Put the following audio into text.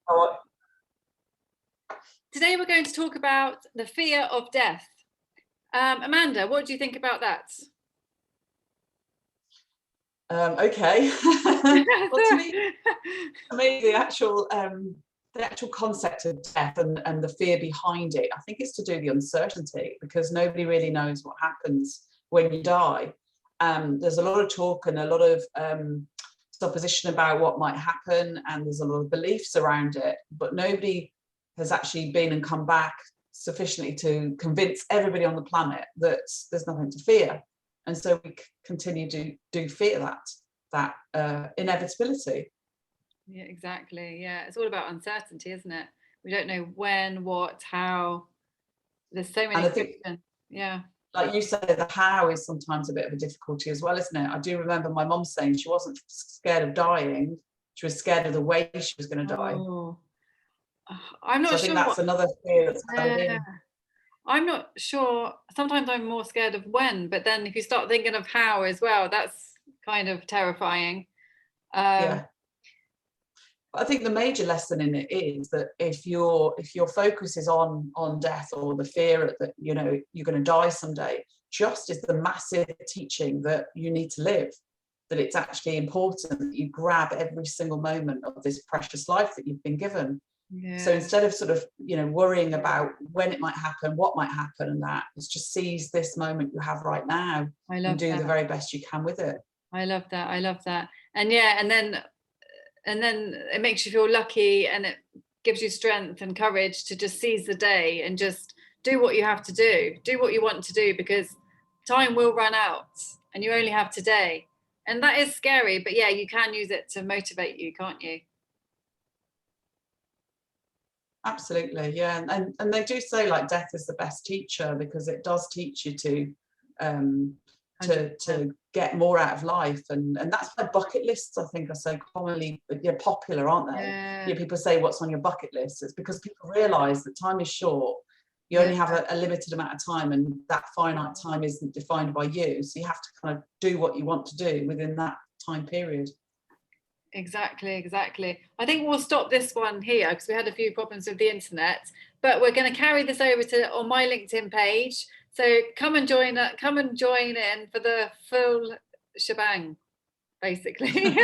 Oh, Today we're going to talk about the fear of death. Amanda, what do you think about that? okay. Well, to me, the actual concept of death and the fear behind it, I think it's to do with the uncertainty, because nobody really knows what happens when you die. There's a lot of talk and a lot of supposition about what might happen, and there's a lot of beliefs around it, but nobody has actually been and come back sufficiently to convince everybody on the planet that there's nothing to fear. And so we continue to do fear that inevitability. Yeah, exactly. Yeah, it's all about uncertainty, isn't it? We don't know when, what, how. There's so And many I think, questions. Yeah. like you say, the how is sometimes a bit of a difficulty as well, isn't it? I do remember my mum saying she wasn't scared of dying, she was scared of the way she was going to die. Oh, I'm So not I think sure that's what. another fear that's added Yeah, in. I'm not sure. Sometimes I'm more scared of when, but then if you start thinking of how as well, that's kind of terrifying. Um, Yeah. I think the major lesson in it is that if your focus is on death or the fear that you're going to die someday, just is the massive teaching that you need to live. That it's actually important that you grab every single moment of this precious life that you've been given. So yeah, instead of sort of worrying about when it might happen, what might happen, and that, it's just seize this moment you have right now I and love do the that. very best you can with it. I love that. I love that. And yeah, and then it makes you feel lucky, and it gives you strength and courage to just seize the day and just do what you have to do. Do what you want to do, because time will run out and you only have today. And that is scary, but yeah, you can use it to motivate you, can't you? Absolutely, yeah, and they do say like death is the best teacher, because it does teach you um, to 100%. get more out of life, and that's why bucket lists, I think, are so commonly popular, aren't they? Yeah, People say what's on your bucket list. It's because people realise that time is short. You yeah. only have a limited amount of time, and that finite time isn't defined by you. So you have to kind of do what you want to do within that time period. Exactly, exactly. I think we'll stop this one here because we had a few problems with the internet, but we're going to carry this over to on my LinkedIn page. So come and join in for the full shebang, basically.